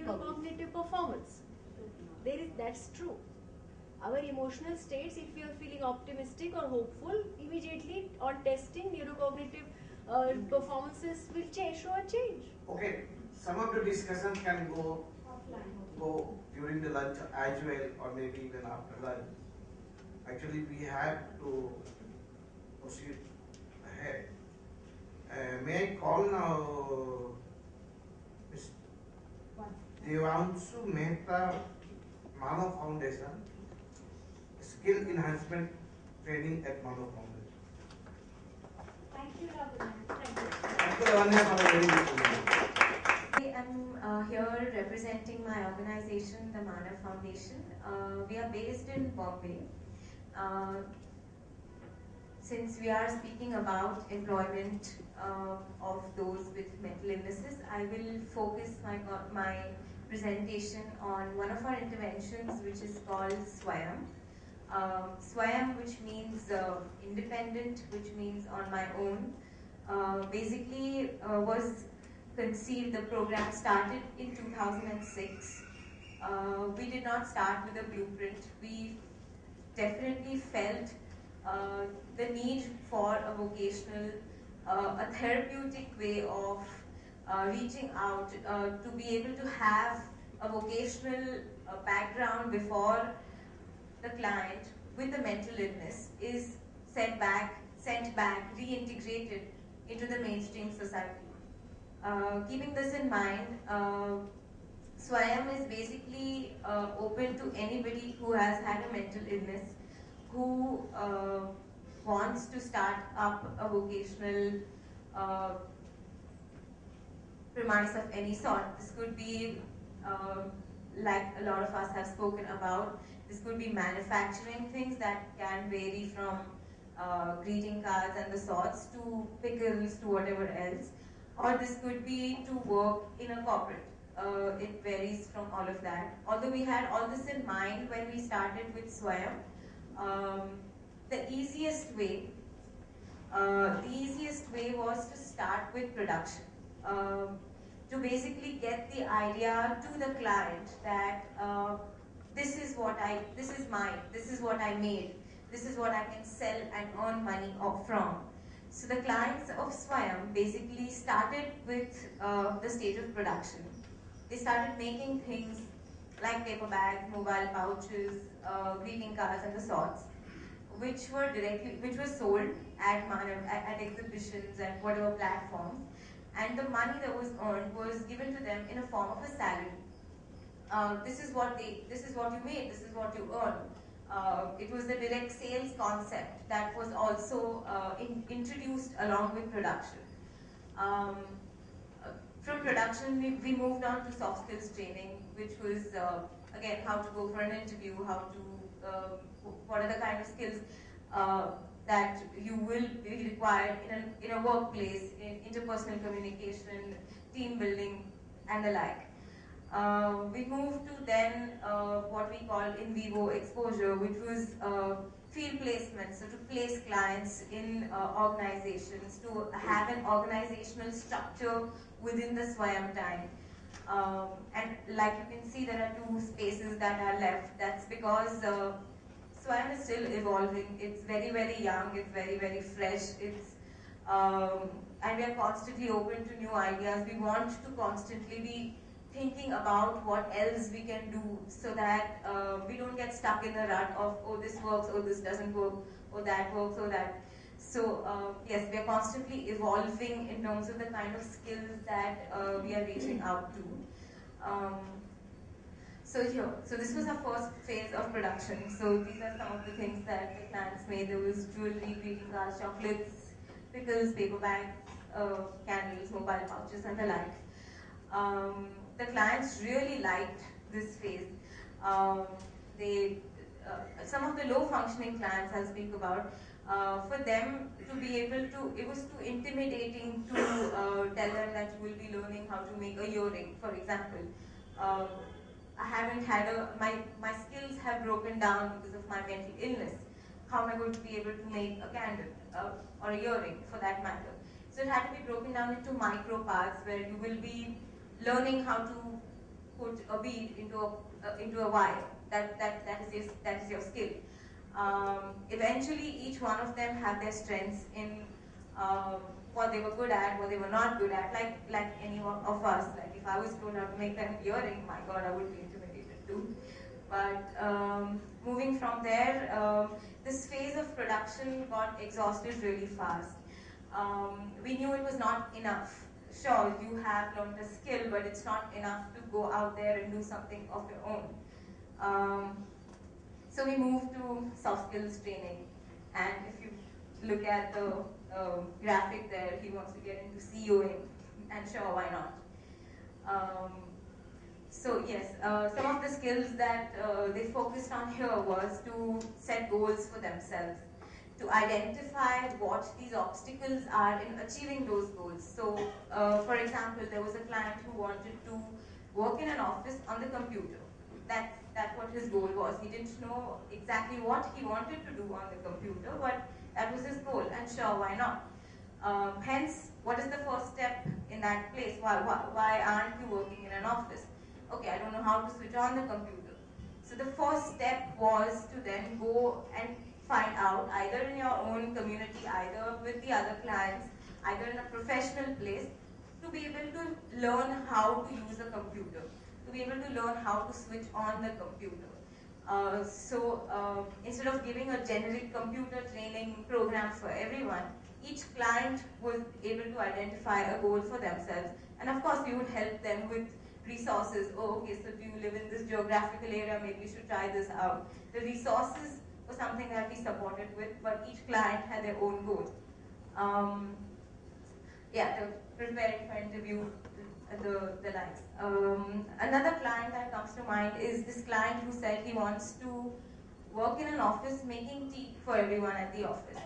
neurocognitive performance. That's true. Our emotional states, if we are feeling optimistic or hopeful, immediately on testing, neurocognitive performances will show a change. Okay, some of the discussion can go during the lunch as well, or maybe even after lunch. Actually, we have to proceed ahead. May I call now Ms. Devanshu Mehta, Manav Foundation, Skill Enhancement Training at Manav Foundation. Thank you, Ravana. Thank you, Ravana, for a very good presentation. I'm here representing my organization, the Manav Foundation. We are based in Bombay. Since we are speaking about employment of those with mental illnesses, I will focus my presentation on one of our interventions, which is called Swayam. Swayam, which means independent, which means on my own, basically was conceived, the program started in 2006. We did not start with a blueprint. We definitely felt the need for a vocational, a therapeutic way of reaching out, to be able to have a vocational background before the client with a mental illness is sent back, reintegrated into the mainstream society. Keeping this in mind, Swayam is basically open to anybody who has had a mental illness, who wants to start up a vocational premise of any sort. This could be, like a lot of us have spoken about, this could be manufacturing things that can vary from greeting cards and the sorts to pickles to whatever else. Or this could be to work in a corporate. It varies from all of that. Although we had all this in mind when we started with Swayam, the easiest way was to start with production. To basically get the idea to the client that this is what I made, this is what I can sell and earn money from. So the clients of Swayam basically started with the stage of production. They started making things like paper bags, mobile pouches, greeting cards and the sorts, which were sold at exhibitions and whatever platforms, and the money that was earned was given to them in a form of a salary. This is what you made, this is what you earn. It was the direct sales concept that was also introduced along with production. From production, we moved on to soft skills training, which was, again, how to go for an interview, what are the kind of skills that you will be required in a workplace, in interpersonal communication, team building, and the like. We moved to then what we call in vivo exposure, which was field placement, so to place clients in organizations, to have an organizational structure within the Swayam time. And like you can see, there are two spaces that are left. That's because Swayam is still evolving. It's very, very young, it's very, very fresh. And we are constantly open to new ideas. We want to constantly be thinking about what else we can do, so that we don't get stuck in the rut of, oh, this works, oh, this doesn't work, oh, that works, oh, that. So yes, we are constantly evolving in terms of the kind of skills that we are reaching out to. So this was our first phase of production. So these are some of the things that the clients made. There was jewelry, greeting cards, chocolates, pickles, paper bags, candles, mobile pouches, and the like. The clients really liked this phase. Some of the low functioning clients I'll speak about, for them to be able to, it was too intimidating to tell them that you will be learning how to make a earring, for example. I haven't had my skills have broken down because of my mental illness. How am I going to be able to make a candle or a earring for that matter? So it had to be broken down into micro parts where you will be learning how to put a bead into a wire. That is your skill. Eventually, each one of them have their strengths in what they were good at, what they were not good at. Like any of us. Like if I was told how to make an earring, my God, I would be intimidated too. But moving from there, this phase of production got exhausted really fast. We knew it was not enough. Sure, you have learned a skill, but it's not enough to go out there and do something of your own. So we moved to soft skills training, and if you look at the graphic there, he wants to get into CEOing, and sure, why not? So yes, some of the skills that they focused on here was to set goals for themselves, to identify what these obstacles are in achieving those goals. So, for example, there was a client who wanted to work in an office on the computer. That's what his goal was. He didn't know exactly what he wanted to do on the computer, but that was his goal, and sure, why not? Hence, what is the first step in that place? Why aren't you working in an office? Okay, I don't know how to switch on the computer. So the first step was to then go and find out, either in your own community, either with the other clients, either in a professional place, to be able to learn how to use a computer, to be able to learn how to switch on the computer. Instead of giving a generic computer training program for everyone, each client was able to identify a goal for themselves. And of course, we would help them with resources. Oh, okay, so do you live in this geographical area? Maybe you should try this out. The resources was something that we supported with, but each client had their own goal. The preparing for interview, the likes. Another client that comes to mind is this client who said he wants to work in an office making tea for everyone at the office.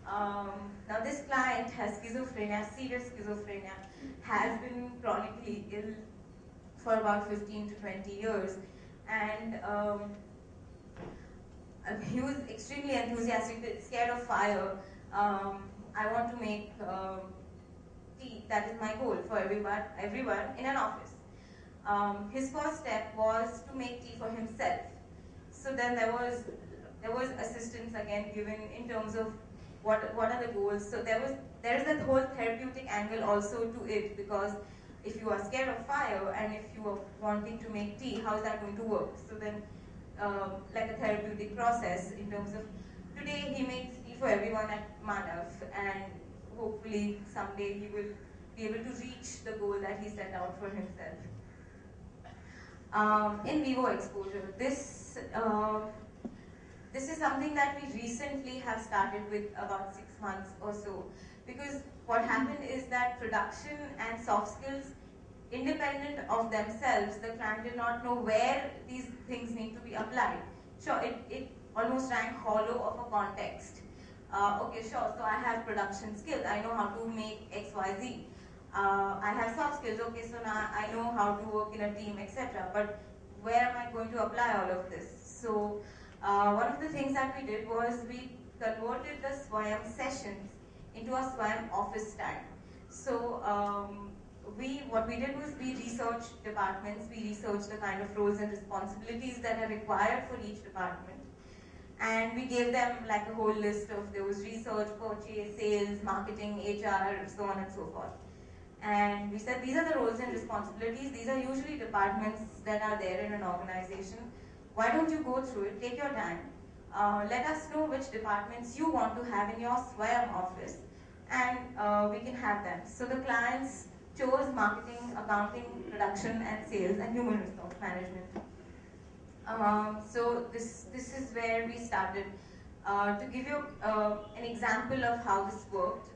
Now this client has schizophrenia, serious schizophrenia, has been chronically ill for about 15 to 20 years, and he was extremely enthusiastic, scared of fire. I want to make tea, that is my goal for everyone in an office. His first step was to make tea for himself. So then there was assistance again given in terms of what are the goals. So there is that whole therapeutic angle also to it, because if you are scared of fire and if you are wanting to make tea, how is that going to work? So then like a therapeutic process in terms of, today he makes tea for everyone at Manav, and hopefully someday he will be able to reach the goal that he set out for himself. In vivo exposure, this is something that we recently have started with about 6 months or so, because what happened is that production and soft skills, independent of themselves, the client did not know where these things need to be applied. Sure, it almost rang hollow of a context. Okay, sure, so I have production skills, I know how to make XYZ. I have soft skills, okay, so now I know how to work in a team, etc. But where am I going to apply all of this? So one of the things that we did was we converted the SWAYAM sessions into a SWAYAM office time. So what we did was we researched departments, we researched the kind of roles and responsibilities that are required for each department. And we gave them like a whole list of, there was research, purchase, sales, marketing, HR, so on and so forth. And we said, these are the roles and responsibilities, these are usually departments that are there in an organization. Why don't you go through it, take your time, let us know which departments you want to have in your SWAYAM office, and we can have them. So the clients chose marketing, accounting, production and sales, and human resource management. So this is where we started. To give you an example of how this worked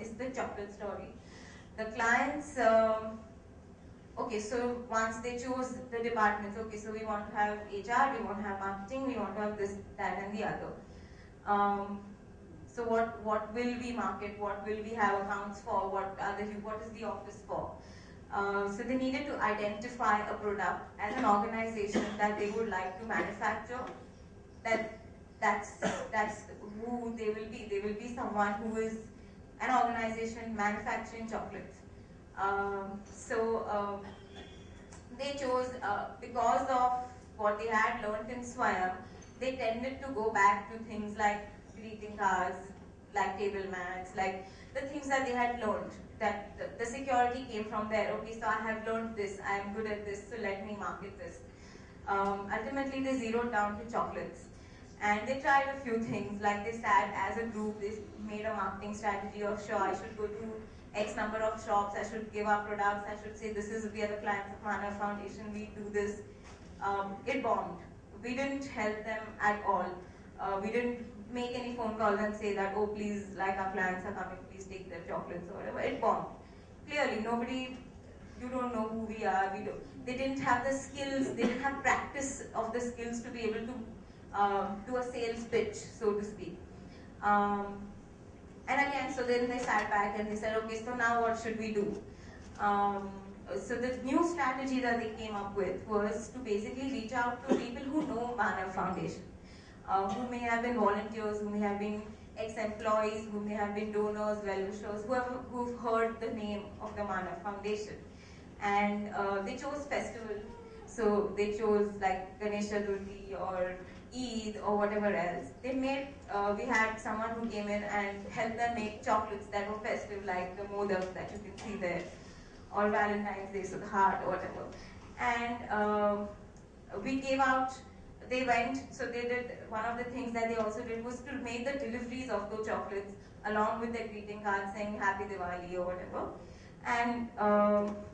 is the chocolate story. The clients, okay, so once they chose the departments, okay, so we want to have HR, we want to have marketing, we want to have this, that and the other. So what will we market, what will we have accounts for, what is the office for? So they needed to identify a product as an organization that they would like to manufacture. That's who they will be. They will be someone who is an organization manufacturing chocolates. they chose, because of what they had learned in Swayam, they tended to go back to things like greeting cards, like table mats, like the things that they had learned. That the security came from there. Okay, so I have learned this, I am good at this, so let me market this. Ultimately, they zeroed down to chocolates. And they tried a few things, like they sat as a group, they made a marketing strategy of, sure, I should go to X number of shops, I should give our products, I should say, this is, we are the clients of Manav Foundation, we do this. It bombed. We didn't help them at all. We didn't make any phone calls and say that, oh, please, like our clients are coming, please take their chocolates or whatever. It bombed. Clearly, nobody, you don't know who we are, they didn't have the skills, they didn't have practice of the skills to be able to do a sales pitch, so to speak. And again, so then they sat back and they said, okay, so now what should we do? So the new strategy that they came up with was to basically reach out to people who know Manav Foundation, who may have been volunteers, who may have been ex-employees, who may have been donors, well-wishers, who've heard the name of the Manav Foundation. And they chose festival. So they chose like Ganesh Chaturthi or Eid or whatever else. They made, we had someone who came in and helped them make chocolates that were festive, like the modak that you can see there, or Valentine's Day, so the heart or whatever. And we gave out, they went, so they did, one of the things that they also did was to make the deliveries of those chocolates along with their greeting cards saying Happy Diwali or whatever. And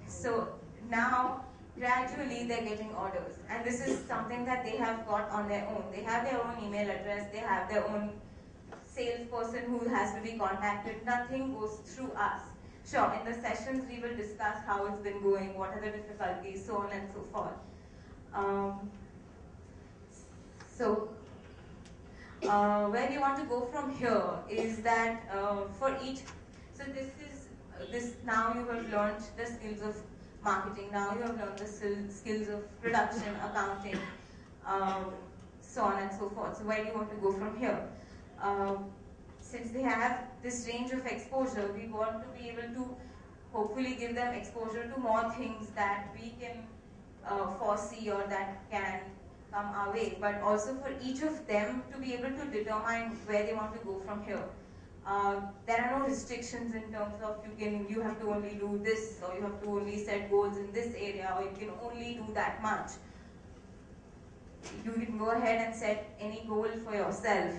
so now, gradually they're getting orders, and this is something that they have got on their own. They have their own email address, they have their own salesperson who has to be contacted. Nothing goes through us. Sure, in the sessions we will discuss how it's been going, what are the difficulties, so on and so forth. Where we want to go from here is that for each, so this now you have learned the skills of marketing, now you have learned the skills of production, accounting, so on and so forth. So where do you want to go from here? Since they have this range of exposure, we want to be able to hopefully give them exposure to more things that we can foresee or that can come our way, but also for each of them to be able to determine where they want to go from here. There are no restrictions in terms of you have to only do this, or you have to only set goals in this area, or you can only do that much. You can go ahead and set any goal for yourself.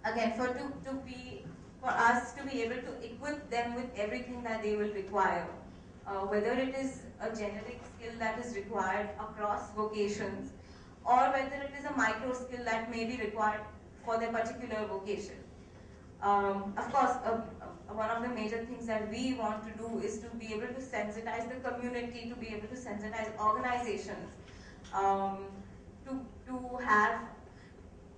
Again, for us to be able to equip them with everything that they will require, whether it is a generic skill that is required across vocations, or whether it is a micro skill that may be required for their particular vocation. Of course, one of the major things that we want to do is to be able to sensitize the community, to be able to sensitize organizations, to have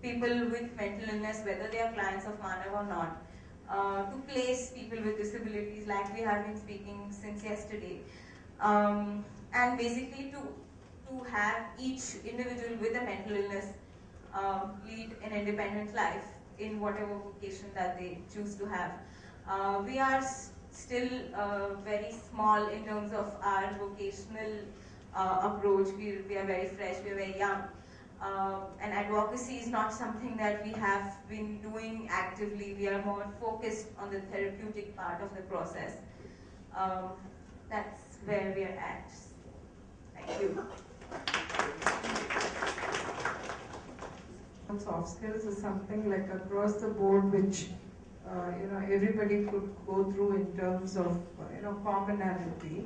people with mental illness, whether they are clients of Manav or not, to place people with disabilities like we have been speaking since yesterday, and basically to have each individual with a mental illness lead an independent life in whatever vocation that they choose to have. We are still very small in terms of our vocational approach. We are very fresh, we are very young. And advocacy is not something that we have been doing actively. We are more focused on the therapeutic part of the process. That's where we are at. Thank you. Soft skills is something like across the board which everybody could go through in terms of commonality.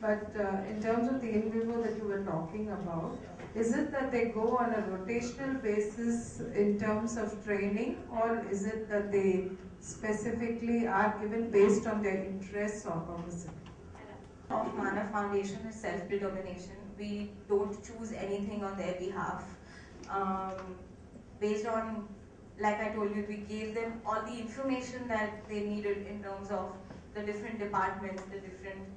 But in terms of the in vivo that you were talking about, is it that they go on a rotational basis in terms of training, or is it that they specifically are given based on their interests, or how is it? Of Manav Foundation is self-determination. We don't choose anything on their behalf. Based on, like I told you, we gave them all the information that they needed in terms of the different departments, the different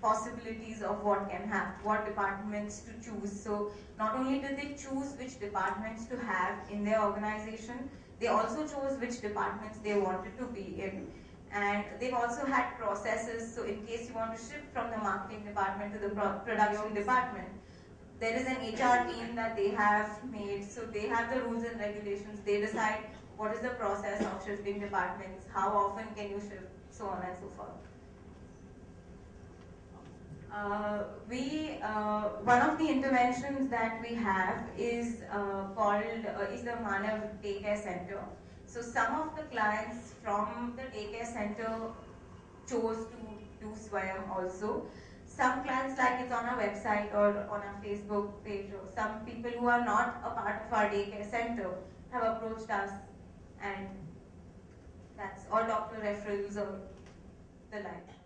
possibilities of what can happen, what departments to choose. So not only did they choose which departments to have in their organization, they also chose which departments they wanted to be in. And they've also had processes, so in case you want to shift from the marketing department to the production department, there is an HR team that they have made, so they have the rules and regulations, they decide what is the process of shifting departments, how often can you shift, so on and so forth. One of the interventions that we have is is the Manav Daycare Center. So some of the clients from the daycare center chose to do Swayam also. Some clients, like it's on our website or on our Facebook page, or some people who are not a part of our daycare center have approached us, and that's all doctor referrals or the like.